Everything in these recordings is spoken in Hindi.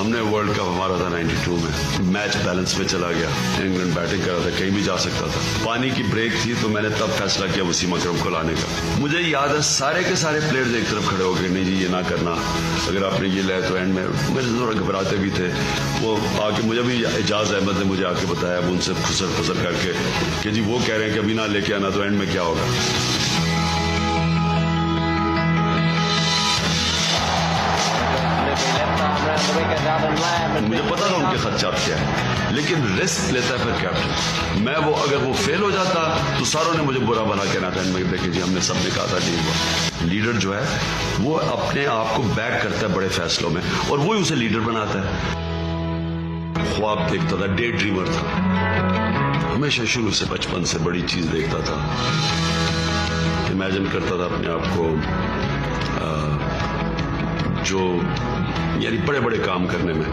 हमने वर्ल्ड कप हमारा था 92 में, मैच बैलेंस में चला गया, इंग्लैंड बैटिंग कर रहा था, कहीं भी जा सकता था। पानी की ब्रेक थी तो मैंने तब फैसला किया वसीम अकरम को लाने का। मुझे याद है सारे के सारे प्लेयर्स एक तरफ खड़े हो गए, नहीं जी ये ना करना, अगर आपने ये लाया तो एंड में मेरे थोड़ा घबराते भी थे। वो आके मुझे भी एजाज अहमद ने मुझे आके बताया, अब उनसे खुसर खुसर करके कि जी वो कह रहे हैं कि अभी ना लेके आना तो एंड में क्या होगा। मुझे पता था उनके खदशात क्या है, लेकिन रिस्क लेता है फिर कैप्टन। मैं वो अगर वो फेल हो जाता तो सारों ने मुझे बुरा भला कहना था, मैं देखिए जी हमने सबने कहा था नहीं हुआ। लीडर जो है वो अपने आप को बैक करता है बड़े फैसलों में और वही उसे लीडर बनाता है। ख्वाब देखता था, डे ड्रीमर था, हमेशा शुरू से बचपन से बड़ी चीज देखता था, इमेजिन करता था अपने आप को जो यानी बड़े बड़े काम करने में,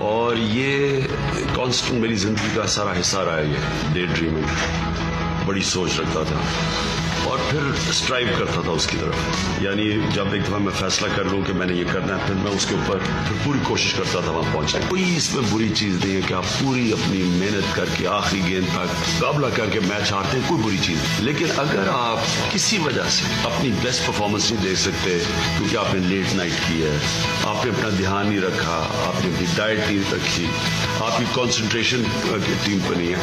और ये कांस्टेंट मेरी जिंदगी का सारा हिस्सा रहा है। ये डे ड्रीमिंग, बड़ी सोच रखता था और फिर स्ट्राइव करता था उसकी तरफ। यानी जब एक दफा मैं फैसला कर लूं कि मैंने ये करना है, फिर मैं उसके ऊपर फिर पूरी कोशिश करता था वहां पहुंचने। कोई इसमें बुरी चीज नहीं है कि आप पूरी अपनी मेहनत करके आखिरी गेंद तक मुकाबला करके मैच हारते हैं, कोई बुरी चीज नहीं। लेकिन अगर आप किसी वजह से अपनी बेस्ट परफॉर्मेंस नहीं दे सकते क्योंकि आपने लेट नाइट की है, आपने अपना ध्यान नहीं रखा, आपने अपनी डाइट नहीं रखी, आपकी कॉन्सेंट्रेशन टीम पर नहीं है,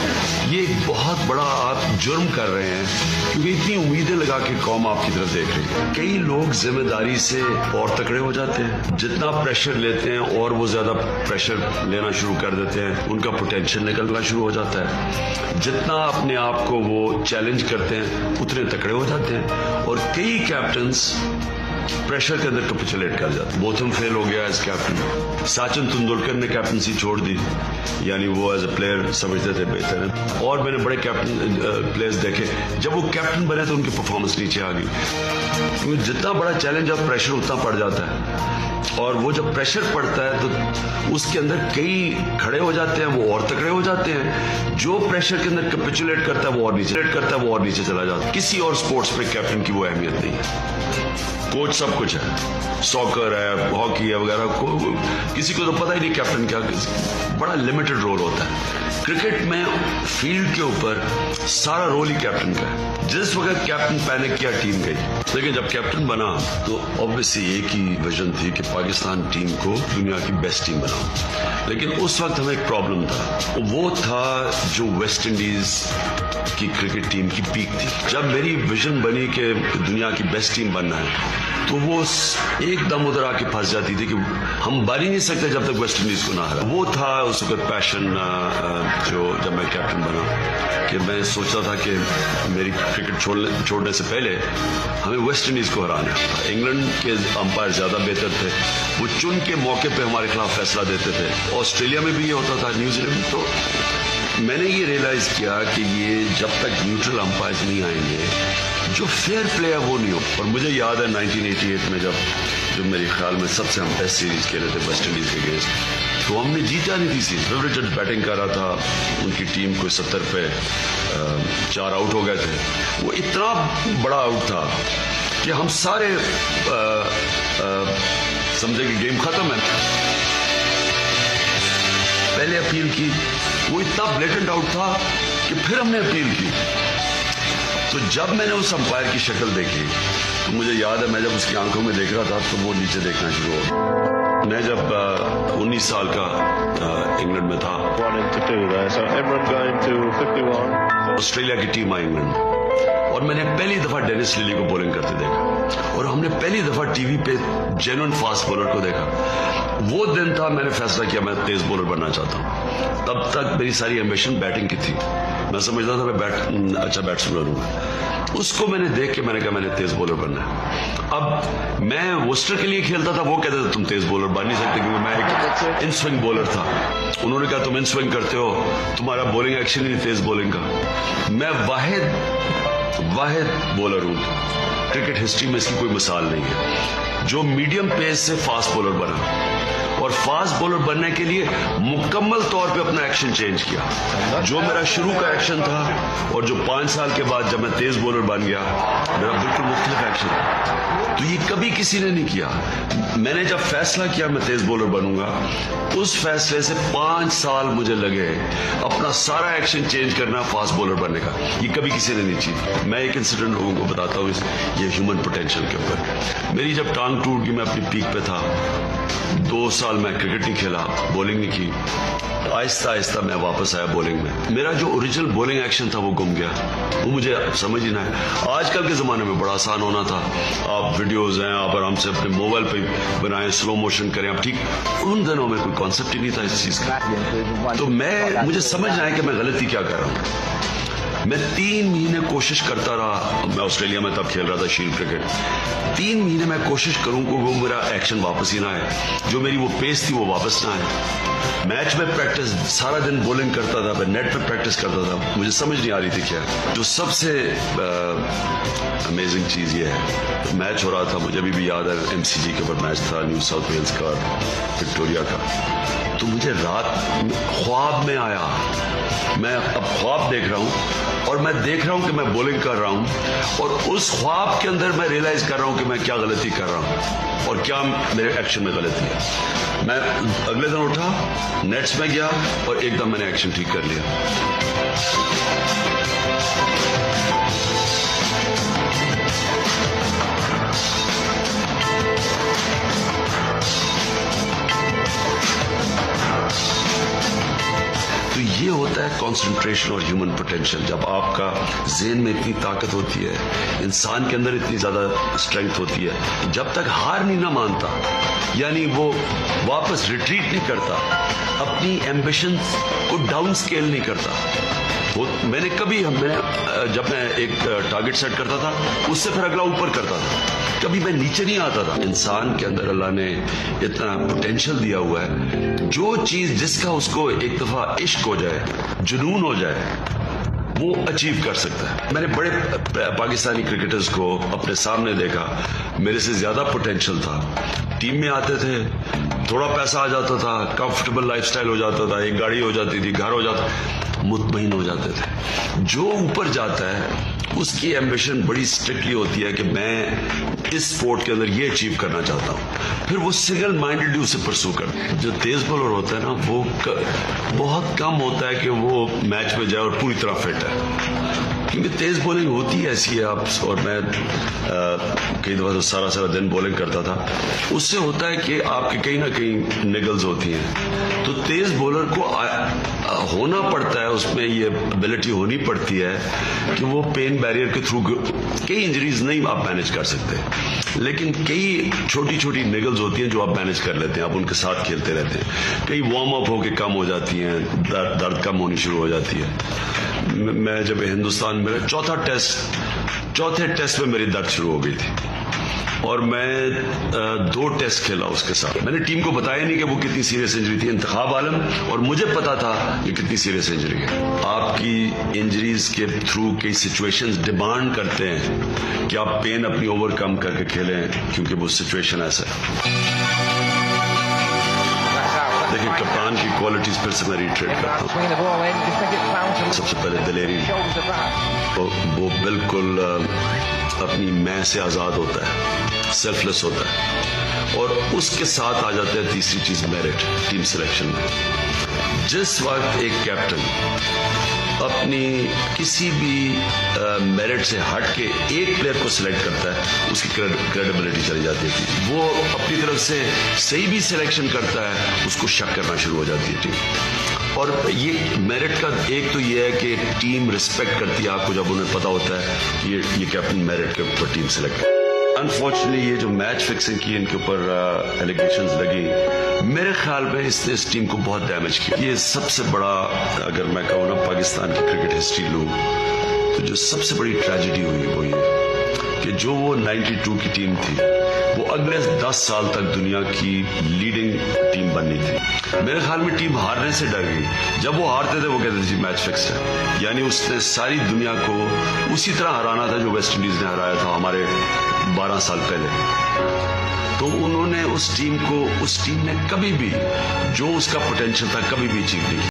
ये एक बहुत बड़ा आप जुर्म कर रहे हैं, क्योंकि इतनी उम्मीदें लगा के कौम आपकी तरफ देख रही है। कई लोग जिम्मेदारी से और तकड़े हो जाते हैं, जितना प्रेशर लेते हैं और वो ज्यादा प्रेशर लेना शुरू कर देते हैं, उनका पोटेंशियल निकलना शुरू हो जाता है। जितना अपने आप को वो चैलेंज करते हैं उतने तकड़े हो जाते हैं, और कई कैप्टन्स प्रेशर के अंदर कैपिचुलेट कर जाते। बोथम फेल हो गया एज कैप्टन, सचिन तेंदुलकर ने कैप्टनसी छोड़ दी, यानी वो एज ए प्लेयर समझते थे बेहतर है। और मैंने बड़े कैप्टन प्लेयर्स देखे, जब वो कैप्टन बने तो उनकी परफॉर्मेंस नीचे आ गई, क्योंकि जितना बड़ा चैलेंज और प्रेशर उतना पड़ जाता है, और वो जब प्रेशर पड़ता है तो उसके अंदर कई खड़े हो जाते हैं, वो और तकड़े हो जाते हैं। जो प्रेशर के अंदर कैपिचुलेट करता है वो और नीचे चला जाता है। किसी और स्पोर्ट्स पे कैप्टन की वो अहमियत नहीं है। कोच सब कुछ है, सॉकर है, हॉकी है वगैरह, किसी को तो पता ही नहीं कैप्टन क्या, बड़ा लिमिटेड रोल होता है। क्रिकेट में फील्ड के ऊपर सारा रोल ही कैप्टन का है। जिस वक्त कैप्टन पैनिक किया टीम गई, लेकिन जब कैप्टन बना तो ऑब्वियसली एक ही विजन थी कि पाकिस्तान टीम को दुनिया की बेस्ट टीम बनाओ। लेकिन उस वक्त हमें एक प्रॉब्लम था, वो था जो वेस्ट इंडीज की क्रिकेट टीम की पीक थी। जब मेरी विजन बनी कि दुनिया की बेस्ट टीम बनना है, तो वो एकदम उधर आके फंस जाती थी कि हम बन ही नहीं सकते जब तक वेस्ट इंडीज को ना हरा। वो था उस वक्त पैशन जो जब मैं कैप्टन बना, कि मैं सोचता था कि मेरी क्रिकेट छोड़ने से पहले हमें वेस्ट इंडीज को हराना है। इंग्लैंड के अंपायर ज्यादा बेहतर थे, वो चुन के मौके पे हमारे खिलाफ फैसला देते थे। ऑस्ट्रेलिया में भी ये होता था, न्यूजीलैंड में। तो मैंने ये रियलाइज किया कि ये जब तक न्यूट्रल अंपायर नहीं आएंगे, जो फेयर प्ले है वो नहीं हो। और मुझे याद है 1988 में जब मेरे ख्याल में सबसे हम टेस्ट सीरीज खेले थे वेस्ट इंडीज के अगेंस्ट, तो हमने जीता नहीं थी सीरीज। रिचर्ड बैटिंग कर रहा था, उनकी टीम को 70 पे 4 आउट हो गए थे। वो इतना बड़ा आउट था कि हम सारे समझे कि गेम खत्म है। पहले अपील की, वो इतना ब्लेटेंट आउट था कि फिर हमने अपील की। तो जब मैंने उस अंपायर की शक्ल देखी तो मुझे याद है, मैं जब उसकी आंखों में देख रहा था तो वो नीचे देखना शुरू हो गया। मैं जब 19 साल का इंग्लैंड में था, ऑस्ट्रेलिया की टीम आई इंग्लैंड, और मैंने पहली दफा डेनिस लिली को बॉलिंग करते देखा, और हमने पहली दफा टीवी पे जेन्युइन फास्ट बॉलर को देखा। वो दिन था मैंने फैसला किया मैं तेज बॉलर बनना चाहता हूँ। तब तक मेरी सारी एम्बिशन बैटिंग की थी, मैं समझता था मैं अच्छा बैट्समैन हूँ। उसको मैंने देख के मैंने कहा मैंने तेज बॉलर बनना है। अब मैं वोस्टर के लिए खेलता था, वो कहते थे तुम तेज बॉलर बन नहीं सकते, क्योंकि मैं एक इन स्विंग बॉलर था। उन्होंने कहा तुम इन स्विंग करते हो, तुम्हारा बॉलिंग एक्शन ही तेज बॉलिंग का। मैं वाहिद बॉलर हूं, क्रिकेट हिस्ट्री में इसकी कोई मिसाल नहीं है, जो मीडियम पेस से फास्ट बॉलर बना। और फास्ट बॉलर बनने के लिए मुकम्मल तौर पे अपना एक्शन चेंज किया। जो मेरा शुरू का एक्शन था और जो 5 साल के बाद जब मैं तेज बॉलर बन गया, मेरा बिल्कुल मुख्तलिफ एक्शन था। तो ये कभी किसी ने नहीं किया। मैंने जब फैसला किया मैं तेज बॉलर बनूंगा, उस फैसले से 5 साल मुझे लगे अपना सारा एक्शन चेंज करना फास्ट बॉलर बनने का। ये कभी किसी ने नहीं की। मैं एक इंसिडेंट लोगों को बताता हूँ ये ह्यूमन पोटेंशियल के ऊपर। मेरी जब टांग टूट गई, मैं अपनी पीक पे था, 2 साल मैं क्रिकेट नहीं खेला, बॉलिंग नहीं की। आहिस्ता आहिस्ता मैं वापस आया बॉलिंग में। मेरा जो ओरिजिनल बॉलिंग एक्शन था वो गुम गया, वो मुझे समझ ही ना है। आजकल के ज़माने में बड़ा आसान होना था, आप वीडियोज़ हैं, आप आराम से अपने मोबाइल पे बनाएं, स्लो मोशन करें आप, ठीक। उन दिनों में कोई कॉन्सेप्ट ही नहीं था इस चीज़ का। तो मुझे समझ ना आया कि मैं गलती क्या कर रहा हूँ। मैं 3 महीने कोशिश करता रहा। मैं ऑस्ट्रेलिया में तब खेल रहा था शील्ड क्रिकेट। 3 महीने मैं कोशिश करूं कि वो मेरा एक्शन वापस ही ना आए, जो मेरी वो पेस थी वो वापस ना आए। मैच में प्रैक्टिस सारा दिन बॉलिंग करता था, मैं नेट पे प्रैक्टिस करता था, मुझे समझ नहीं आ रही थी क्या। जो सबसे अमेजिंग चीज़ ये है, मैच हो रहा था, मुझे अभी भी याद है, MCG के ऊपर मैच था, न्यू साउथ वेल्स का, विक्टोरिया का। तो मुझे रात ख्वाब में आया, मैं अब ख्वाब देख रहा हूं और मैं देख रहा हूं कि मैं बॉलिंग कर रहा हूं, और उस ख्वाब के अंदर मैं रियलाइज कर रहा हूं कि मैं क्या गलती कर रहा हूं और क्या मेरे एक्शन में गलती है। मैं अगले दिन उठा, नेट्स में गया और एकदम मैंने एक्शन ठीक कर लिया। तो ये होता है कंसंट्रेशन और ह्यूमन पोटेंशियल। जब आपका ज़हन में इतनी ताकत होती है, इंसान के अंदर इतनी ज़्यादा स्ट्रेंथ होती है, जब तक हार नहीं ना मानता, यानी वो वापस रिट्रीट नहीं करता, अपनी एम्बिशन को डाउन स्केल नहीं करता। मैंने कभी जब मैं एक टारगेट सेट करता था, उससे फिर अगला ऊपर करता था, कभी मैं नीचे नहीं आता था। इंसान के अंदर अल्लाह ने इतना पोटेंशियल दिया हुआ है, जो चीज जिसका उसको एक दफा इश्क हो जाए, जुनून हो जाए, वो अचीव कर सकता है। मैंने बड़े पाकिस्तानी क्रिकेटर्स को अपने सामने देखा, मेरे से ज्यादा पोटेंशियल था, टीम में आते थे, थोड़ा पैसा आ जाता था, कंफर्टेबल लाइफस्टाइल हो जाता था, एक गाड़ी हो जाती थी, घर हो जाता, मुतमईन हो जाते थे। जो ऊपर जाता है उसकी एम्बिशन बड़ी स्ट्रिक्टली होती है कि मैं इस स्पोर्ट के अंदर ये अचीव करना चाहता हूँ, फिर वो सिंगल माइंडेडली उसे परसू करते हैं। जो तेज बॉलर होता है ना, वो बहुत कम होता है कि वो मैच में जाए और पूरी तरह फिट है, क्योंकि तेज बॉलिंग होती है ऐसी है। आप और मैं कई दफा तो सारा दिन बॉलिंग करता था, उससे होता है कि आपके कहीं ना कहीं निगल्स होती हैं। तो तेज बॉलर को होना पड़ता है, उसमें ये एबिलिटी होनी पड़ती है कि वो पेन बैरियर के थ्रू, कई इंजरीज नहीं आप मैनेज कर सकते, लेकिन कई छोटी छोटी निगल्स होती हैं जो आप मैनेज कर लेते हैं, आप उनके साथ खेलते रहते हैं। कई वार्म अप होके कम हो जाती हैं, दर्द कम होनी शुरू हो जाती है। मैं जब हिंदुस्तान, मेरा चौथे टेस्ट में मेरी दर्द शुरू हो गई थी और मैं 2 टेस्ट खेला उसके साथ। मैंने टीम को बताया नहीं कि वो कितनी सीरियस इंजरी थी, इंतखाब आलम, और मुझे पता था कि कितनी सीरियस इंजरी है। आपकी इंजरीज के थ्रू कई सिचुएशंस डिमांड करते हैं कि आप पेन अपनी ओवरकम करके खेलें, क्योंकि वो सिचुएशन ऐसा है। देखिए, कप्तान की क्वालिटीज फिर से मैं रिट्रेट करता हूँ। सबसे पहले दिलेरी, वो बिल्कुल अपनी मैं से आज़ाद होता है, सेल्फलेस होता है, और उसके साथ आ जाता है तीसरी चीज, मेरिट। टीम सिलेक्शन में जिस वक्त एक कैप्टन अपनी किसी भी मेरिट से हट के एक प्लेयर को सिलेक्ट करता है, उसकी क्रेडिबिलिटी चली जाती है। वो अपनी तरफ से सही भी सिलेक्शन करता है, उसको शक करना शुरू हो जाती है टीम। और ये मेरिट का एक तो ये है कि टीम रिस्पेक्ट करती है आपको जब उन्हें पता होता है कि ये कैप्टन मेरिट के ऊपर टीम सिलेक्ट। अनफॉर्चुनेटली ये जो मैच फिक्सिंग की इनके ऊपर एलिगेशंस लगी, मेरे ख्याल में इसने इस टीम को बहुत डैमेज किया। ये सबसे बड़ा, अगर मैं कहूँ ना पाकिस्तान की क्रिकेट हिस्ट्री लूँ, तो जो सबसे बड़ी ट्रेजेडी हुई वो ये कि जो वो 92 की टीम थी, वो अगले 10 साल तक दुनिया की लीडिंग टीम बननी थी। मेरे ख्याल में टीम हारने से डर गई। जब वो हारते थे वो कहते थे जी मैच फिक्स है, यानी उसने सारी दुनिया को उसी तरह हराना था जो वेस्ट इंडीज ने हराया था हमारे 12 साल पहले। तो उन्होंने उस टीम ने कभी भी जो उसका पोटेंशियल था कभी भी अचीव नहीं किया।